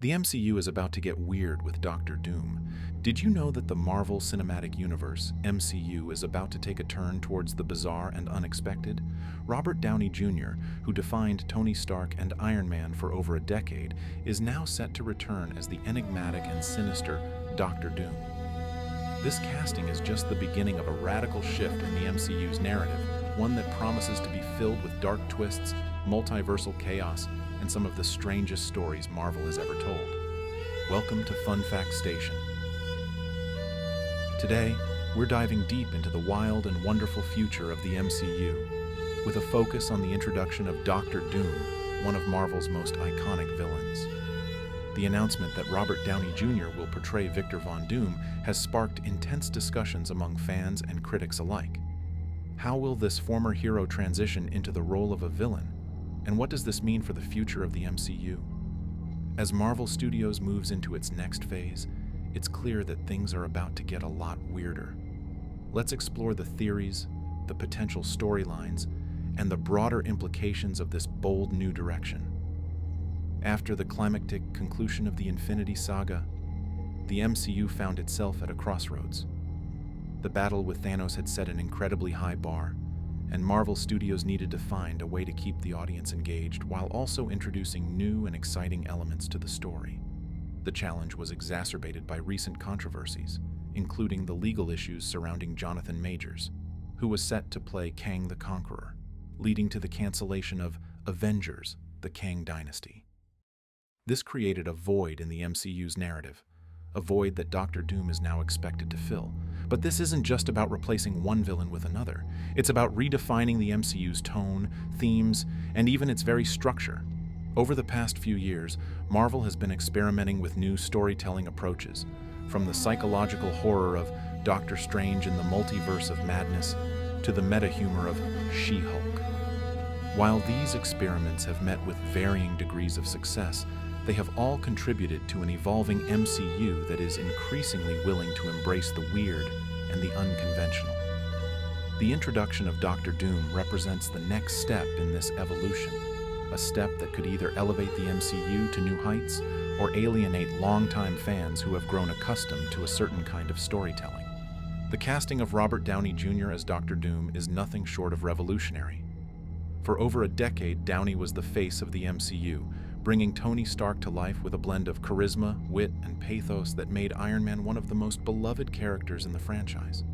The MCU is about to get weird with Doctor Doom. Did you know that the Marvel Cinematic Universe, MCU, is about to take a turn towards the bizarre and unexpected? Robert Downey Jr., who defined Tony Stark and Iron Man for over a decade, is now set to return as the enigmatic and sinister Doctor Doom. This casting is just the beginning of a radical shift in the MCU's narrative, one that promises to be filled with dark twists, multiversal chaos, and some of the strangest stories Marvel has ever told. Welcome to FunFactStation. Today, we're diving deep into the wild and wonderful future of the MCU, with a focus on the introduction of Doctor Doom, one of Marvel's most iconic villains. The announcement that Robert Downey Jr. will portray Victor Von Doom has sparked intense discussions among fans and critics alike. How will this former hero transition into the role of a villain? And what does this mean for the future of the MCU? As Marvel Studios moves into its next phase, it's clear that things are about to get a lot weirder. Let's explore the theories, the potential storylines, and the broader implications of this bold new direction. After the climactic conclusion of the Infinity Saga, the MCU found itself at a crossroads. The battle with Thanos had set an incredibly high bar, and Marvel Studios needed to find a way to keep the audience engaged while also introducing new and exciting elements to the story. The challenge was exacerbated by recent controversies, including the legal issues surrounding Jonathan Majors, who was set to play Kang the Conqueror, leading to the cancellation of Avengers: The Kang Dynasty. This created a void in the MCU's narrative, a void that Doctor Doom is now expected to fill. But this isn't just about replacing one villain with another. It's about redefining the MCU's tone, themes, and even its very structure. Over the past few years, Marvel has been experimenting with new storytelling approaches, from the psychological horror of Doctor Strange in the Multiverse of Madness to the meta-humor of She-Hulk. While these experiments have met with varying degrees of success, they have all contributed to an evolving MCU that is increasingly willing to embrace the weird and the unconventional. The introduction of Doctor Doom represents the next step in this evolution, a step that could either elevate the MCU to new heights or alienate longtime fans who have grown accustomed to a certain kind of storytelling. The casting of Robert Downey Jr. as Doctor Doom is nothing short of revolutionary. For over a decade, Downey was the face of the MCU, bringing Tony Stark to life with a blend of charisma, wit, and pathos that made Iron Man one of the most beloved characters in the franchise.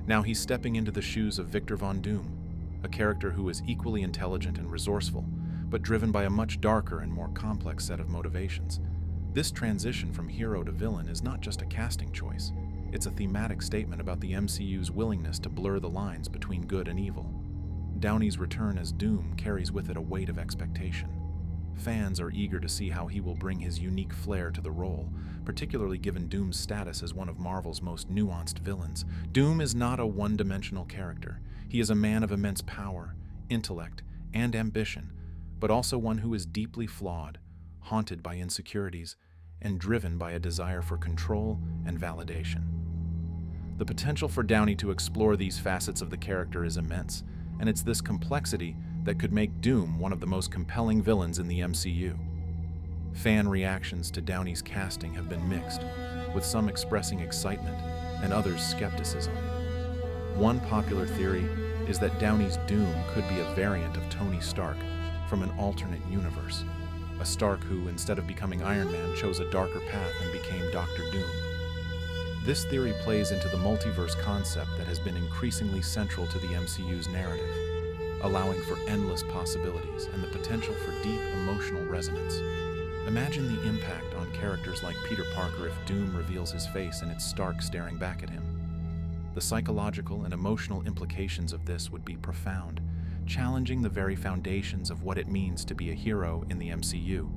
Now he's stepping into the shoes of Victor Von Doom, a character who is equally intelligent and resourceful, but driven by a much darker and more complex set of motivations. This transition from hero to villain is not just a casting choice. It's a thematic statement about the MCU's willingness to blur the lines between good and evil. Downey's return as Doom carries with it a weight of expectation. Fans are eager to see how he will bring his unique flair to the role, particularly given Doom's status as one of Marvel's most nuanced villains. Doom is not a one-dimensional character. He is a man of immense power, intellect, and ambition, but also one who is deeply flawed, haunted by insecurities, and driven by a desire for control and validation. The potential for Downey to explore these facets of the character is immense, and it's this complexity that could make Doom one of the most compelling villains in the MCU. Fan reactions to Downey's casting have been mixed, with some expressing excitement and others skepticism. One popular theory is that Downey's Doom could be a variant of Tony Stark from an alternate universe, a Stark who, instead of becoming Iron Man, chose a darker path and became Doctor Doom. This theory plays into the multiverse concept that has been increasingly central to the MCU's narrative, allowing for endless possibilities and the potential for deep emotional resonance. Imagine the impact on characters like Peter Parker if Doom reveals his face and it's Stark staring back at him. The psychological and emotional implications of this would be profound, challenging the very foundations of what it means to be a hero in the MCU.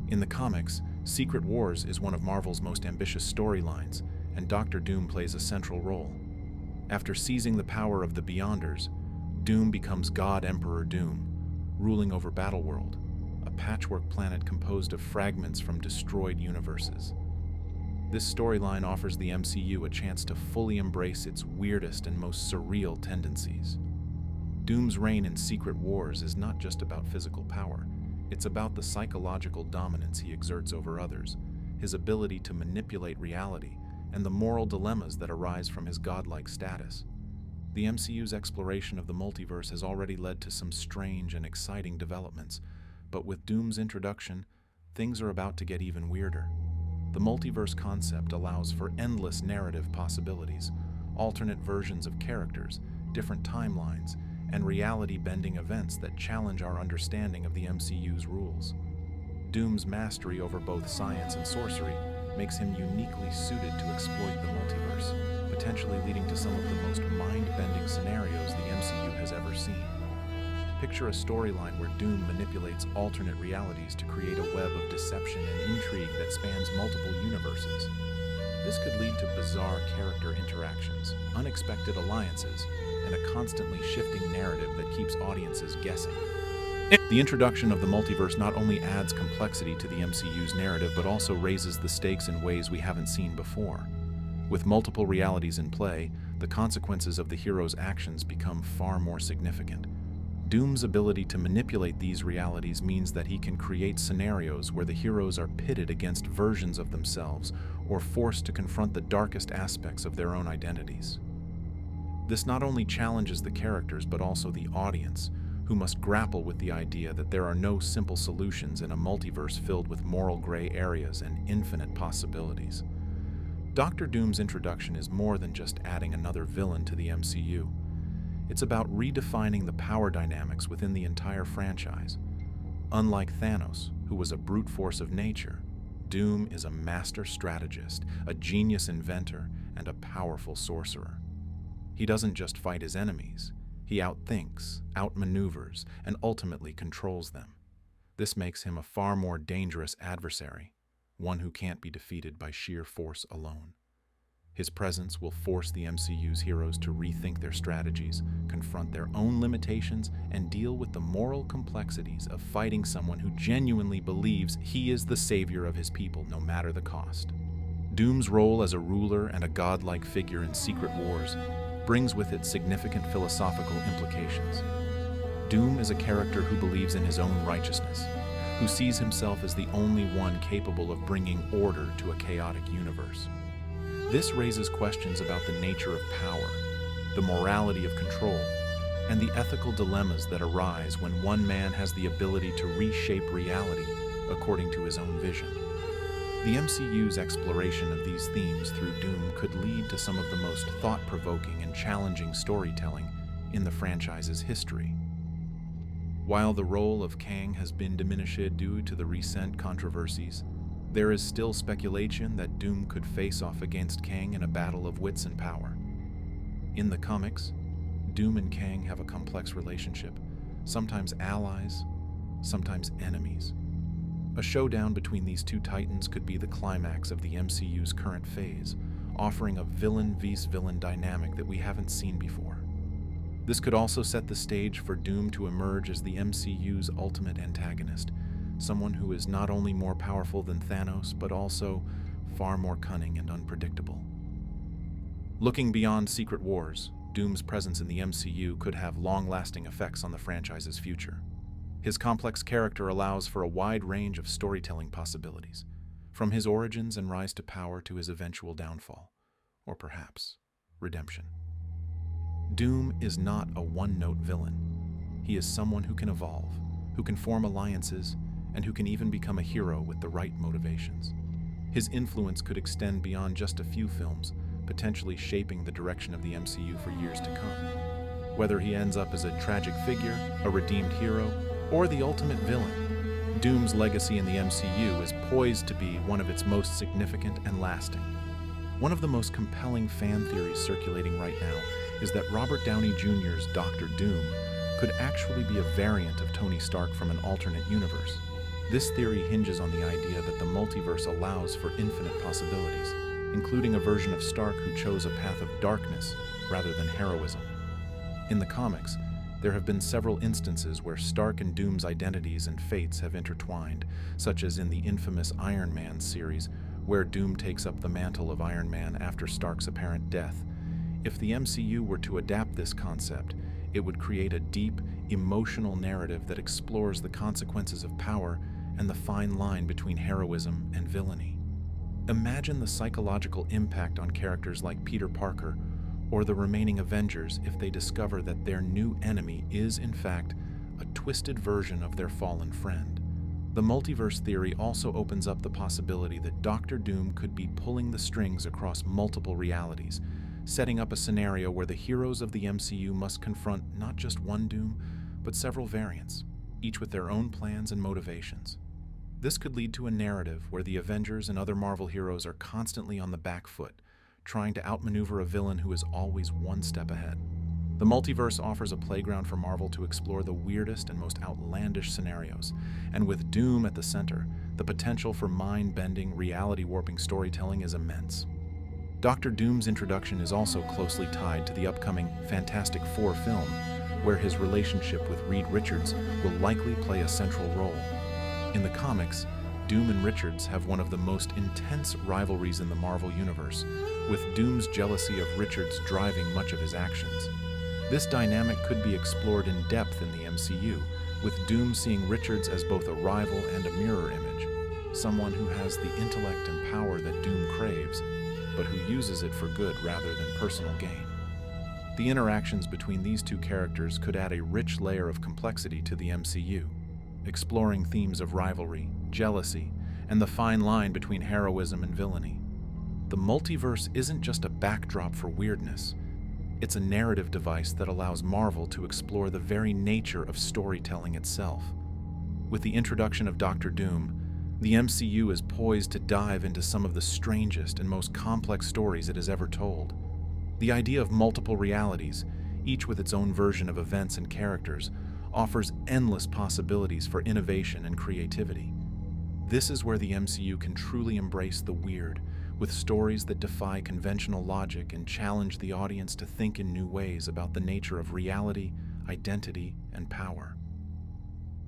In the comics, Secret Wars is one of Marvel's most ambitious storylines, and Doctor Doom plays a central role. After seizing the power of the Beyonders, Doom becomes God Emperor Doom, ruling over Battleworld, a patchwork planet composed of fragments from destroyed universes. This storyline offers the MCU a chance to fully embrace its weirdest and most surreal tendencies. Doom's reign in Secret Wars is not just about physical power. It's about the psychological dominance he exerts over others, his ability to manipulate reality, and the moral dilemmas that arise from his godlike status. The MCU's exploration of the multiverse has already led to some strange and exciting developments, but with Doom's introduction, things are about to get even weirder. The multiverse concept allows for endless narrative possibilities, alternate versions of characters, different timelines, and reality-bending events that challenge our understanding of the MCU's rules. Doom's mastery over both science and sorcery makes him uniquely suited to exploit the multiverse, potentially leading to some of the most mind-bending scenarios the MCU has ever seen. Picture a storyline where Doom manipulates alternate realities to create a web of deception and intrigue that spans multiple universes. This could lead to bizarre character interactions, unexpected alliances, and a constantly shifting narrative that keeps audiences guessing. The introduction of the multiverse not only adds complexity to the MCU's narrative, but also raises the stakes in ways we haven't seen before. With multiple realities in play, the consequences of the hero's actions become far more significant. Doom's ability to manipulate these realities means that he can create scenarios where the heroes are pitted against versions of themselves or forced to confront the darkest aspects of their own identities. This not only challenges the characters but also the audience, who must grapple with the idea that there are no simple solutions in a multiverse filled with moral gray areas and infinite possibilities. Dr. Doom's introduction is more than just adding another villain to the MCU. It's about redefining the power dynamics within the entire franchise. Unlike Thanos, who was a brute force of nature, Doom is a master strategist, a genius inventor, and a powerful sorcerer. He doesn't just fight his enemies. He outthinks, outmaneuvers, and ultimately controls them. This makes him a far more dangerous adversary, one who can't be defeated by sheer force alone. His presence will force the MCU's heroes to rethink their strategies, confront their own limitations, and deal with the moral complexities of fighting someone who genuinely believes he is the savior of his people, no matter the cost. Doom's role as a ruler and a godlike figure in Secret Wars brings with it significant philosophical implications. Doom is a character who believes in his own righteousness, who sees himself as the only one capable of bringing order to a chaotic universe. This raises questions about the nature of power, the morality of control, and the ethical dilemmas that arise when one man has the ability to reshape reality according to his own vision. The MCU's exploration of these themes through Doom could lead to some of the most thought-provoking and challenging storytelling in the franchise's history. While the role of Kang has been diminished due to the recent controversies, there is still speculation that Doom could face off against Kang in a battle of wits and power. In the comics, Doom and Kang have a complex relationship, sometimes allies, sometimes enemies. A showdown between these two titans could be the climax of the MCU's current phase, offering a villain vs. villain dynamic that we haven't seen before. This could also set the stage for Doom to emerge as the MCU's ultimate antagonist, someone who is not only more powerful than Thanos, but also far more cunning and unpredictable. Looking beyond Secret Wars, Doom's presence in the MCU could have long-lasting effects on the franchise's future. His complex character allows for a wide range of storytelling possibilities, from his origins and rise to power to his eventual downfall, or perhaps redemption. Doom is not a one-note villain. He is someone who can evolve, who can form alliances, and who can even become a hero with the right motivations. His influence could extend beyond just a few films, potentially shaping the direction of the MCU for years to come. Whether he ends up as a tragic figure, a redeemed hero, or the ultimate villain, Doom's legacy in the MCU is poised to be one of its most significant and lasting. One of the most compelling fan theories circulating right now is that Robert Downey Jr.'s Dr. Doom could actually be a variant of Tony Stark from an alternate universe. This theory hinges on the idea that the multiverse allows for infinite possibilities, including a version of Stark who chose a path of darkness rather than heroism. In the comics, there have been several instances where Stark and Doom's identities and fates have intertwined, such as in the infamous Iron Man series, where Doom takes up the mantle of Iron Man after Stark's apparent death. If the MCU were to adapt this concept, it would create a deep, emotional narrative that explores the consequences of power and the fine line between heroism and villainy. Imagine the psychological impact on characters like Peter Parker or the remaining Avengers if they discover that their new enemy is, in fact, a twisted version of their fallen friend. The multiverse theory also opens up the possibility that Doctor Doom could be pulling the strings across multiple realities, setting up a scenario where the heroes of the MCU must confront not just one Doom, but several variants, each with their own plans and motivations. This could lead to a narrative where the Avengers and other Marvel heroes are constantly on the back foot, trying to outmaneuver a villain who is always one step ahead. The multiverse offers a playground for Marvel to explore the weirdest and most outlandish scenarios, and with Doom at the center, the potential for mind-bending, reality-warping storytelling is immense. Dr. Doom's introduction is also closely tied to the upcoming Fantastic Four film, where his relationship with Reed Richards will likely play a central role. In the comics, Doom and Richards have one of the most intense rivalries in the Marvel Universe, with Doom's jealousy of Richards driving much of his actions. This dynamic could be explored in depth in the MCU, with Doom seeing Richards as both a rival and a mirror image, someone who has the intellect and power that Doom craves, but who uses it for good rather than personal gain. The interactions between these two characters could add a rich layer of complexity to the MCU, exploring themes of rivalry, jealousy, and the fine line between heroism and villainy. The multiverse isn't just a backdrop for weirdness. It's a narrative device that allows Marvel to explore the very nature of storytelling itself. With the introduction of Doctor Doom, the MCU is poised to dive into some of the strangest and most complex stories it has ever told. The idea of multiple realities, each with its own version of events and characters, offers endless possibilities for innovation and creativity. This is where the MCU can truly embrace the weird, with stories that defy conventional logic and challenge the audience to think in new ways about the nature of reality, identity, and power.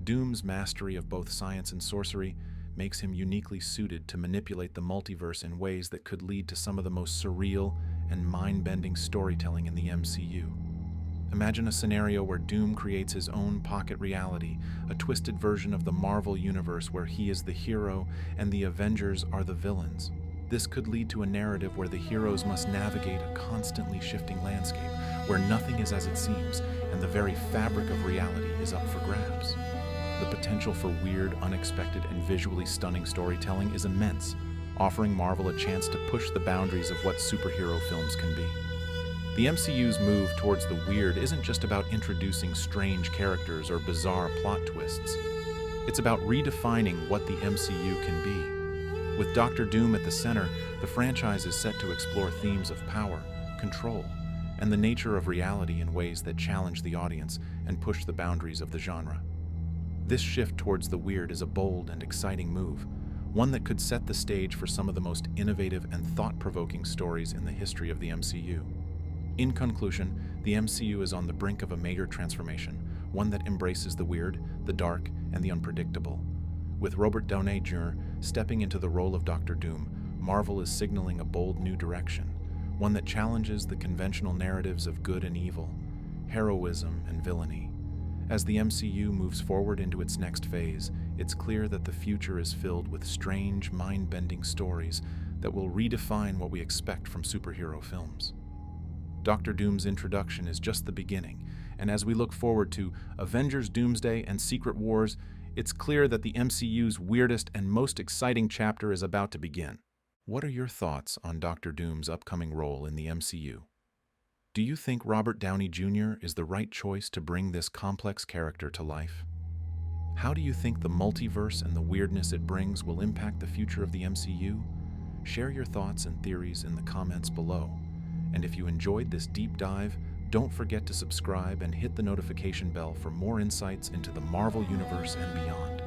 Doom's mastery of both science and sorcery makes him uniquely suited to manipulate the multiverse in ways that could lead to some of the most surreal and mind-bending storytelling in the MCU. Imagine a scenario where Doom creates his own pocket reality, a twisted version of the Marvel Universe where he is the hero and the Avengers are the villains. This could lead to a narrative where the heroes must navigate a constantly shifting landscape, where nothing is as it seems, and the very fabric of reality is up for grabs. The potential for weird, unexpected, and visually stunning storytelling is immense, offering Marvel a chance to push the boundaries of what superhero films can be. The MCU's move towards the weird isn't just about introducing strange characters or bizarre plot twists. It's about redefining what the MCU can be. With Doctor Doom at the center, the franchise is set to explore themes of power, control, and the nature of reality in ways that challenge the audience and push the boundaries of the genre. This shift towards the weird is a bold and exciting move, one that could set the stage for some of the most innovative and thought-provoking stories in the history of the MCU. In conclusion, the MCU is on the brink of a major transformation, one that embraces the weird, the dark, and the unpredictable. With Robert Downey Jr. stepping into the role of Doctor Doom, Marvel is signaling a bold new direction, one that challenges the conventional narratives of good and evil, heroism and villainy. As the MCU moves forward into its next phase, it's clear that the future is filled with strange, mind-bending stories that will redefine what we expect from superhero films. Doctor Doom's introduction is just the beginning, and as we look forward to Avengers Doomsday and Secret Wars, it's clear that the MCU's weirdest and most exciting chapter is about to begin. What are your thoughts on Doctor Doom's upcoming role in the MCU? Do you think Robert Downey Jr. is the right choice to bring this complex character to life? How do you think the multiverse and the weirdness it brings will impact the future of the MCU? Share your thoughts and theories in the comments below. And if you enjoyed this deep dive, don't forget to subscribe and hit the notification bell for more insights into the Marvel Universe and beyond.